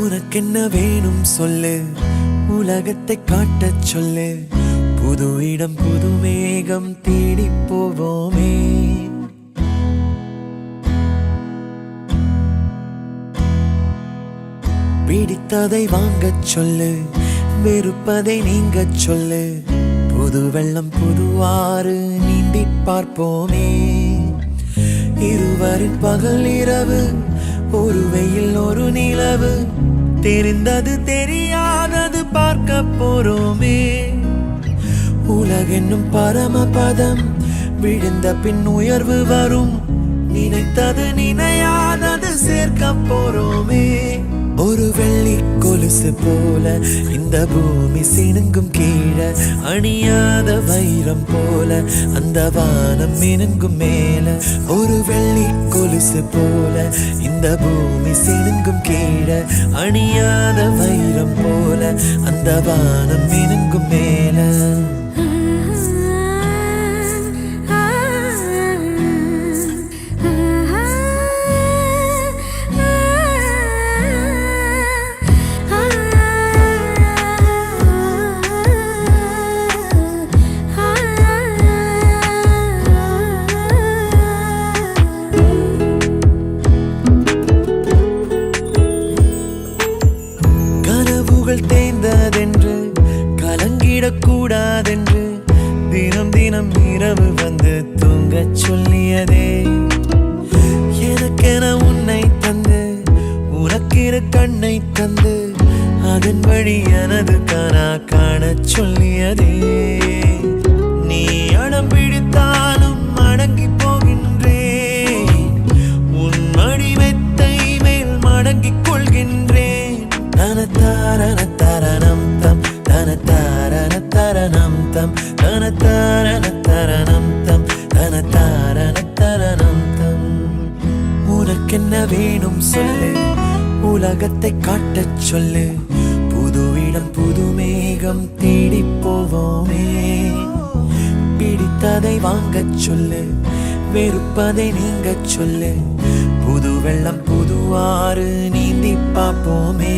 உனக்கென்ன வேணும் சொல்லு, உலகத்தை காட்டச் சொல்லு. புது இடம் புது மேகம் தேடி போவோமே. பிடித்ததை வாங்கச் சொல்லு, வெறுப்பதை நீங்கச் சொல்லு. புது வெள்ளம் புது ஆறு நீந்தி பார்ப்போமே. இருவரின் பகல் இரவு, ஒரு வெயில் ஒரு நிலவு. தெரிந்தது தெரியாதது பார்க்க போறோமே. உலகென்னும் பரமபதம், விழுந்த பின் உயர்வு வரும். நினைத்தது நினையாதது சேர்க்க போறோமே. ஒரு வெள்ளி கொலுசு போல இந்த பூமி சினுங்கும் கீழே. அணியாத வைரம் போல அந்த வானம் மினுங்கும் மேல. ஒரு வெள்ளி கொலுசு போல இந்த பூமி சினுங்கும் கீழே. அணியாத வைரம் போல அந்த வானம் மினுங்கும் மேல. தேய்ந்ததென்று கலங்கிடக்கூடாதென்று தினம் தினம் இரவு வந்து தூங்கச் சொல்லியதே. எனக்கென உன்னை தந்து உனக்கிரு கண்ணை தந்து அதன் வழி எனது கனா காணச் சொல்லியதே. நீ அடம் பிடித்தாலும் அடங்கி போகின்றேன். உன் மடி மெத்தை மேல் மடங்கிக் கொள்கின்றேன். தனத்தாரணம் தம் தனத்தாரணம் தம் தனத்தாரணம் தம் தனத்தாரணம் தம். உனக்கென்ன வேணும் சொல்லு, உலகத்தை காட்டச் சொல்லு. புது இடம் புது மேகம் தேடி போவோமே. பிடித்ததை வாங்கச் சொல்லு, வெறுப்பதை நீங்கச் சொல்லு. புது வெள்ளம் புது ஆறு நீந்தி பார்ப்போமே.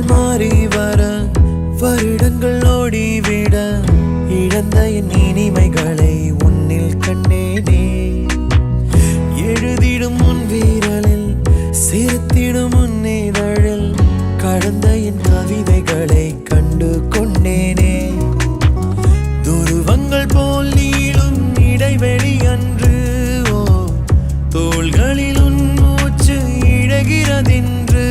மாறி வர வருடங்கள் ஓடிவிட இழந்த என் இனிமைகளை உன்னில் கண்டேனே. எழுதிடும் உன் வீரலில் சிரித்திடும் உன் இதழில் கடந்த என் கவிதைகளை கண்டு கொண்டேனே. துருவங்கள் போல் நீளும் இடைவெளி அன்று தோள்களில் உன் மூச்சு இழகிறதென்று.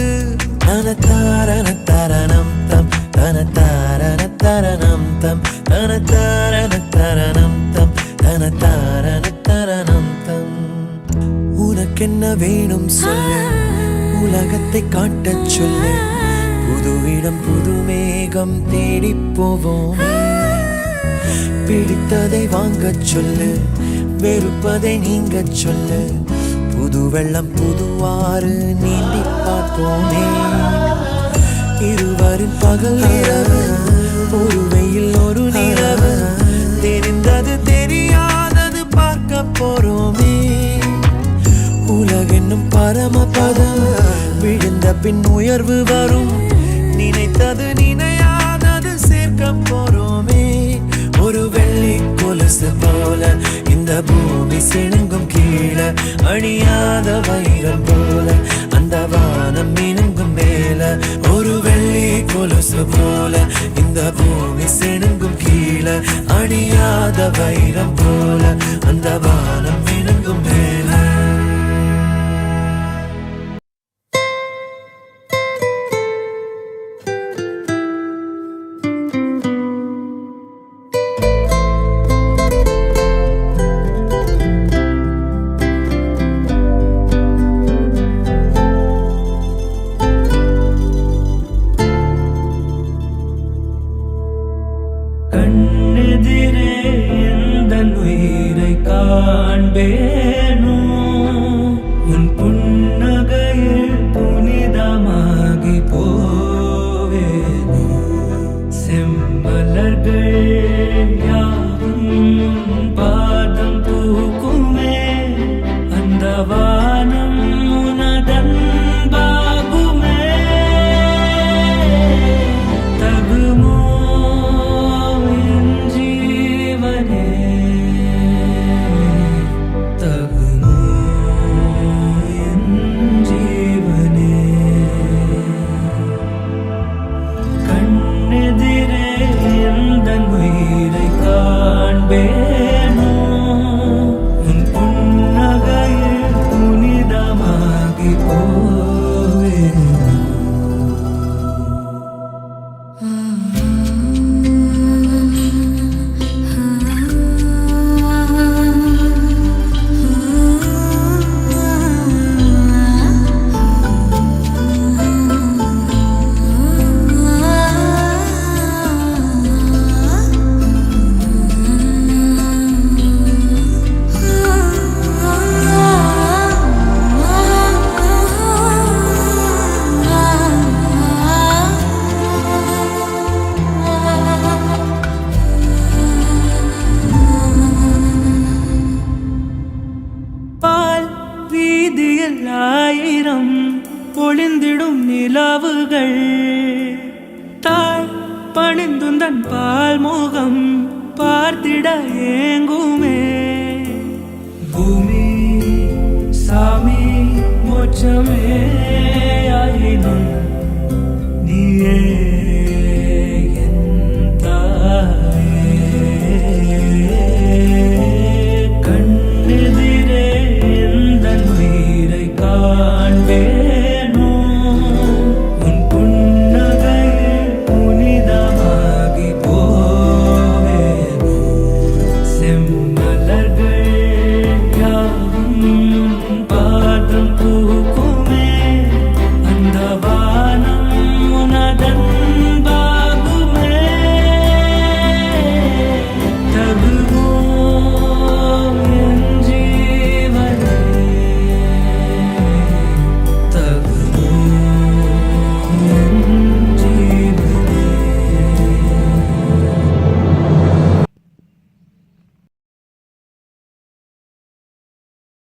தனத்தாரணம் தம் தனத்தாரணம் தம் தனத்தாரணம் தம் தனத்தாரணம் தம். உனக்கென்ன வேணும் சொல்லு, உலகத்தை காட்டச் சொல்லு. புது இடம் புது மேகம் தேடி போவோம். பிடித்ததை வாங்கச் சொல்லு, வெறுப்பதை நீங்கச் சொல்லு. புது வெள்ளம் புது ஆறு நீந்தி பார்ப்போமே. இருவரின் பகல் இரவு, ஒரு வெயில் ஒரு நிலவு. தெரிந்தது தெரியாதது பார்க்க போறோமே. உலகென்னும் பரமபதம், விழுந்த பின் உயர்வு வரும். நினைத்தது நினையாதது சேர்க்க போறோமே. ஒரு வெள்ளி கொலுசு போல இந்த பூமி சினுங்கும் கீழே. அணியாத வைரம் போல அந்த வானம் மினுங்கும் மேல. ஒரு வெள்ளி கொலுசு போல இந்த பூமி சினுங்கும் கீழே. அணியாத வைரம் போல அந்த வானம் மினுங்கும் மேல. காண்பேனோ உன் புன்னகையில் புனிதமாகி போவேனோ செம்மலர்கள் யாவும் பாதம் பூக்குமே அந்த வானம் உனதன் பாகுமே தகுமோ என் ஜீவனே தகுமோ என் ஜீவனே கண்ணெதிரே எந்தன் உயிரை காண்பேனோ உன் புன்னகையில் புனிதமாகி போவேனோ பால் வீதியில் ஆயிரம் பொழிந்திடும் நிலவுகள் தாய் பணிந்துந்தன் பால் முகம் பார்த்திட ஏங்குமே பூமி சாமி மோட்சமே